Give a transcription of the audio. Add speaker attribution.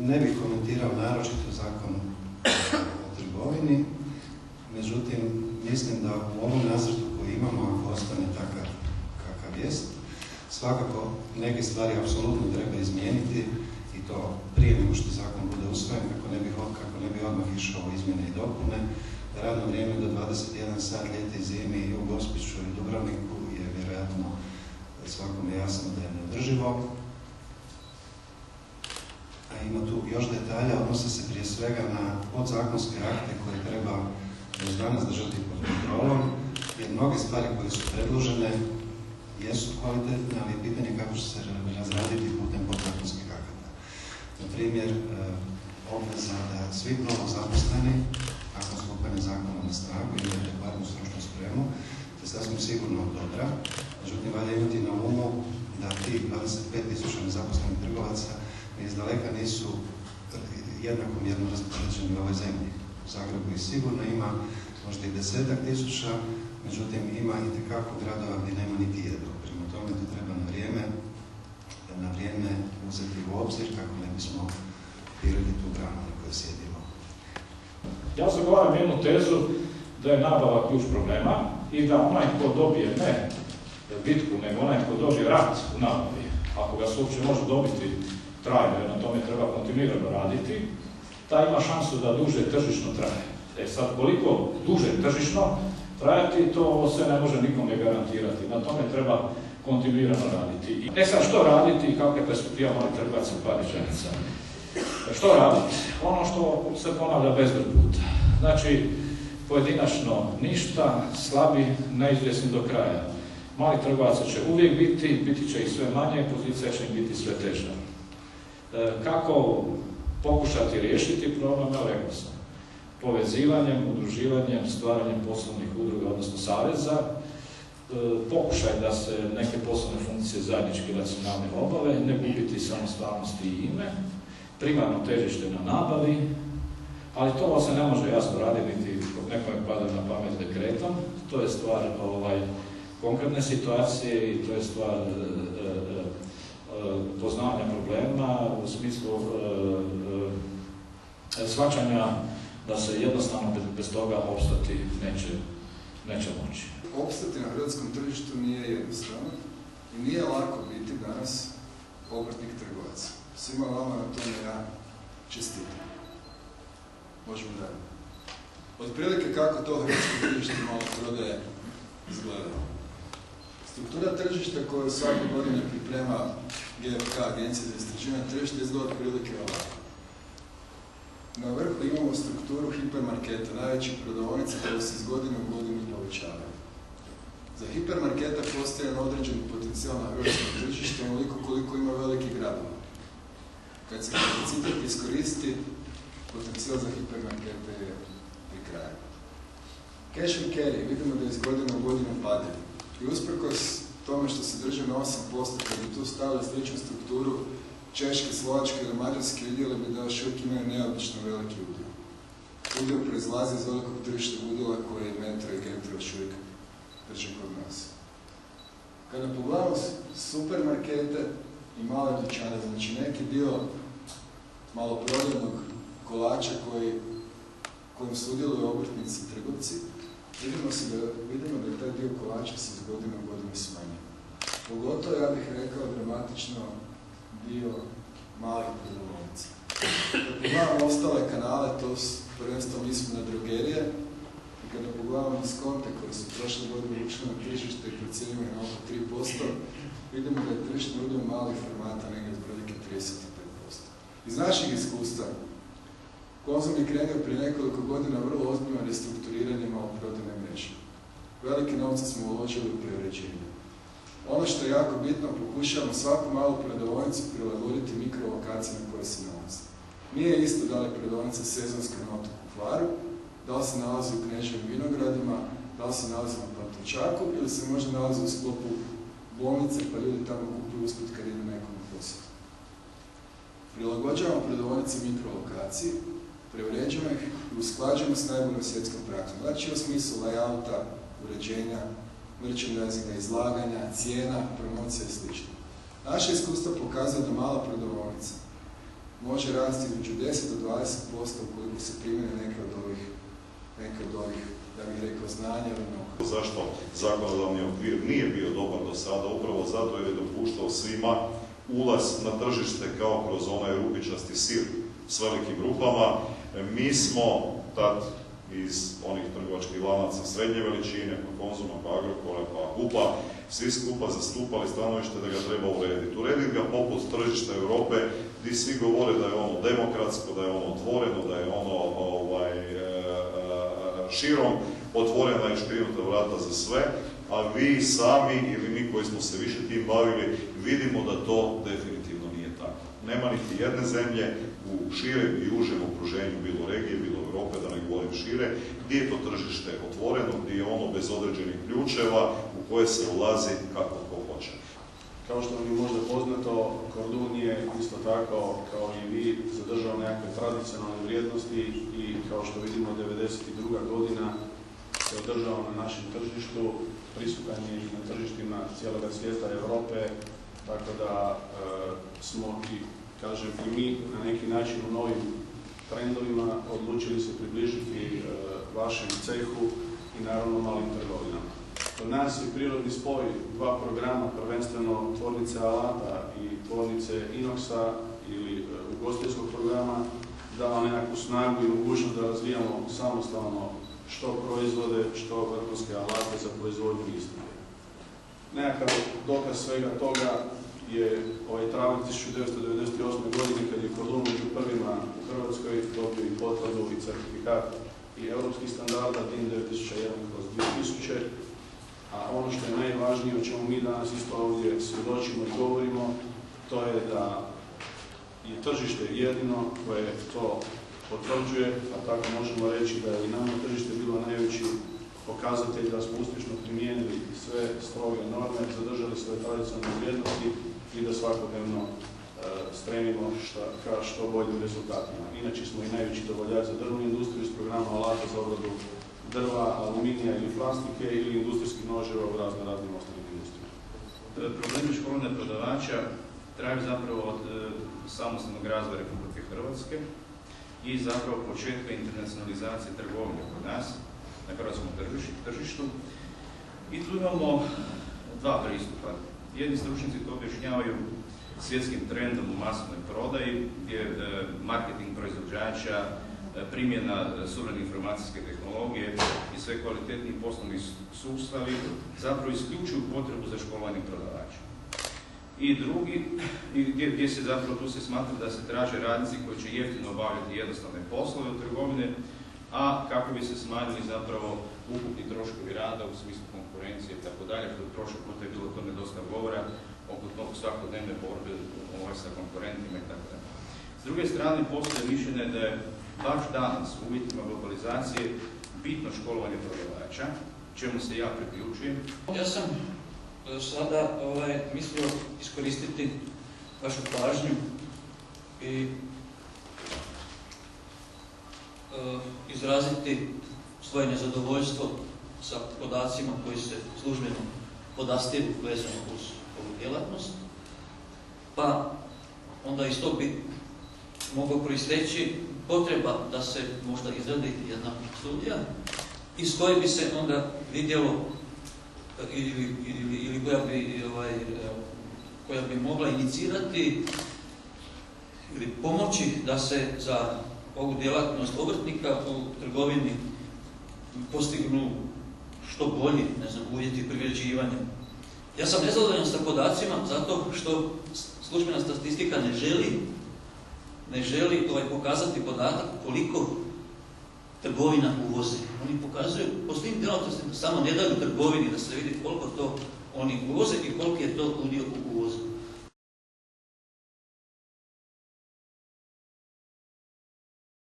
Speaker 1: Ne bih komentirao naročito zakon o trgovini, međutim, mislim da u ovom nacrtu koji imamo, ako ostane takav kakav jest, svakako neke stvari apsolutno treba izmijeniti i to prije nego što zakon bude usvojen, kako ne bi odmah išao u izmjene i dopune. Radno vrijeme do 21 sat ljeti zimi i u Gospiću i Dubrovniku je vjerojatno svakome jasno da je neodrživo. A ima tu još detalja, odnose se prije svega na podzakonske akte koje treba već danas držati pod kontrolom, jer mnoge stvari koje su predložene jesu kvalitetne, ali je pitanje kako će se razraditi putem podzakonskih akata. Na primjer, obveza da svi novozaposleni, nakon stupanja zakona na snagu, imaju adekvatnu stručnu spremu, to je sasvim sigurno dobra. Međutim, valja imati na umu da tih 25.000 nezaposlenih trgovaca izdaleka nisu jednakomjerno raspoređeni u ovoj zemlji. U Zagrebu ih sigurno ima možda i 10.000, međutim ima i tekako gradova gdje nema niti jednog. Prema tome to treba na vrijeme uzeti u obzir kako ne bismo pirili tu granu na kojoj sjedimo.
Speaker 2: Ja zagovaram jednu tezu da je nabava ključ problema i da onaj ko dobije ne bitku, nego onaj ko dobije rat u nabavi, ako ga se uopće može dobiti trajno, jer na tome treba kontinuirano raditi, taj ima šansu da duže tržišno traje. Sad, koliko duže tržišno trajati, to se ne može nikome garantirati. Na tome treba kontinuirano raditi. Sad, što raditi i kakva je perspektiva malih trgovaca i parničanica? Što raditi? Ono što se ponavlja bezbroj puta. Znači, pojedinačno ništa, slabi, neizvjesni do kraja. Mali trgovaca će uvijek biti će ih sve manje, pozicija će im biti sve teža. Kako pokušati riješiti problem, rekao sam, povezivanjem, udruživanjem, stvaranjem poslovnih udruga, odnosno saveza, pokušaj da se neke poslovne funkcije zajednički racionalne obave, ne gubiti samostalnosti i ime, primarno težište na nabavi, ali to se ne može jasno raditi niti nekome pada na pamet dekretom, to je stvar konkretne situacije i to je stvar poznavanja problema u smislu shvaćanja da se jednostavno bez toga opstati neće moći.
Speaker 3: Opstati na hrvatskom tržištu nije jednostavno i nije lako biti danas obrtnik trgovac. Svima vama na tome ja čestitam. Možemo dalje. Otprilike kako to hrvatsko tržište malo prodaje izgleda. Struktura tržišta koju svake godine priprema GFK, Agencija za istraživanje tržišta, izgleda otprilike ovako. Na vrhu imamo strukturu hipermarketa, najvećih prodavaonica koje se iz godine u godinu povećavaju. Za hipermarketa postoji jedan određeni potencijal na hrvatskom tržištu, onoliko koliko ima velikih gradova. Kad se kapacitet iskoristi, potencijal za hipermarkete je pri kraju. Cash and carry, vidimo da iz godine u godinu padaju. I usprkos tome što se drže na 8%, kad bi tu stavili sličnu strukturu Češke, Slovačke ili Mađarske, vidjeli bi da još uvijek imaju neobično veliki udio. Udio proizlazi iz velikog tržišta udjela koje Metro i Gentra još uvijek drže kod nas. Kada pogledamo supermarkete i male dućane, znači neki dio maloprodajnog kolača kojim sudjeluju obrtnici i trgovci, vidimo da je taj dio kolača se iz godine u godinu smanjio. Pogotovo, ja bih rekao, dramatično dio malih prodavaonica. Kada pogledamo ostale kanale, to prvenstveno mislimo na drogerije, i kada pogledamo diskonte koje su prošle godine ušle na tržište i procjenjuje na oko 3%, vidimo da je tržišni udio malih formata negdje otprilike 35%. Iz naših iskustva, Konzum je krenuo prije nekoliko godina vrlo ozbiljno restrukturiranje maloprodajne mreže. Velike novce smo uložili u preuređenje. Ono što je jako bitno, pokušavamo svaku malu prodavaonicu prilagoditi mikrolokaciji na kojoj se nalazi. Nije isto da li je prodavaonica sezonska na otoku Hvaru, da li se nalazi u Kneževim Vinogradima, da li se nalazi na Pantovčaku ili se možda nalazi u sklopu bolnice pa ljudi tamo kupuju usput kad idu nekom u posjetu. Prilagođavamo prodavaonice mikrolokaciji, preuređujemo ih i usklađujemo s najboljom svjetskom praksom. Znači u smislu layouta, uređenja, merchandisinga, izlaganja, cijena, promocija i sl. Naše iskustvo pokazuje da mala prodavaonica može rasti između 10 do 20% ukoliko se primjene neke od ovih, da bih rekao, znanja ili nauka.
Speaker 4: Zašto zakonodavni okvir nije bio dobar do sada? Upravo zato jer je dopuštao svima ulaz na tržište kao kroz onaj rupičasti sir s velikim rupama. Mi smo tad iz onih trgovačkih lanaca srednje veličine, pa Konzuma, pa Agrokora, pa HUP-a, svi skupa zastupali stanovište da ga treba urediti. Urediti ga poput tržišta Europe, gdje svi govore da je ono demokratsko, da je ono otvoreno, da je ono širom otvorena i škrinuta vrata za sve, a vi sami ili mi koji smo se više tim bavili vidimo da to definitivno nije tako. Nema niti jedne zemlje u širem i užem okruženju, bilo regije, bilo Europe, da ne govorim šire, gdje je to tržište otvoreno, gdje je ono bez određenih ključeva u koje se ulazi kako ko hoće.
Speaker 5: Kao što vam je možda poznato, Kordun je isto tako kao i vi zadržao nekakve tradicionalne vrijednosti i kao što vidimo 1992. godina se održao na našem tržištu, prisutan je i na tržištima cijeloga svijeta Europe, tako da smo i, kažem, i mi na neki način u novim trendovima odlučili se približiti vašem cehu i naravno malim trgovinama. Kod nas je prirodni spoj dva programa, prvenstveno tvornice alata i tvornice inoxa ili ugostiteljskog programa, dao nekakvu snagu i mogućnost da razvijamo samostalno što proizvode, što vrhunske alate za proizvodnju istine. Nekakav dokaz svega toga je ovaj travanj 1998. godine kad je Kordun među prvima u Hrvatskoj dobio i potvrdu i certifikat i europskih standarda DIN 9001/2000, a ono što je najvažnije, o čemu mi danas isto ovdje svjedočimo i govorimo, to je da je tržište jedino koje to potvrđuje, a tako možemo reći da je i nama tržište bilo najveći pokazatelj da smo uspješno primijenili sve stroge norme, zadržali svoje tradicionalne vrijednosti i da svakodnevno stremimo ka što boljim rezultatima. Inače smo i najveći dobavljač za drvnu industriju s programa alata za obradu drva, aluminija ili plastike ili industrijskih noževa u raznim ostalim industrijama.
Speaker 6: Problemi školovanja prodavača traju zapravo od samostalnog razvoja Republike Hrvatske i zapravo početka internacionalizacije trgovine kod nas na hrvatskom tržištu. I tu imamo dva pristupa. Jedni stručnjaci to objašnjavaju svjetskim trendom u masovnoj prodaji, gdje marketing proizvođača, primjena suvremene informacijske tehnologije i sve kvalitetni poslovni sustavi zapravo isključuju potrebu za školovanje prodavača. I drugi, gdje se zapravo tu se smatra da se traže radnici koji će jeftino obavljati jednostavne poslove u trgovine, a kako bi se smanjili zapravo ukupni troškovi rada u smislu konkurencije i tako dalje, što prošle puta je bilo o tome dosta govora oko tog svakodnevne borbe sa konkurentima i tako dalje. S druge strane, postoje mišljenje da je baš danas u uvjetima globalizacije bitno školovanje prodavača, čemu se ja priključujem.
Speaker 7: Ja sam sada mislio iskoristiti vašu pažnju i izraziti svoje nezadovoljstvo sa podacima koji se službeno podastiru vezano uz ovu djelatnost, pa onda iz tog bi mogao proisteći potreba da se možda izradi jedna studija iz koje bi se onda vidjelo ili koja bi mogla inicirati ili pomoći da se za ovu djelatnost obrtnika u trgovini postignu što bolji, uvjeti privređivanja. Ja sam nezadovoljan sa podacima zato što službena statistika ne želi pokazati podatak koliko trgovina uvoze. Oni pokazuju po svim djelatnostima, samo ne daju trgovini da se vidi koliko to oni uvoze i koliko je to udio u uvozu.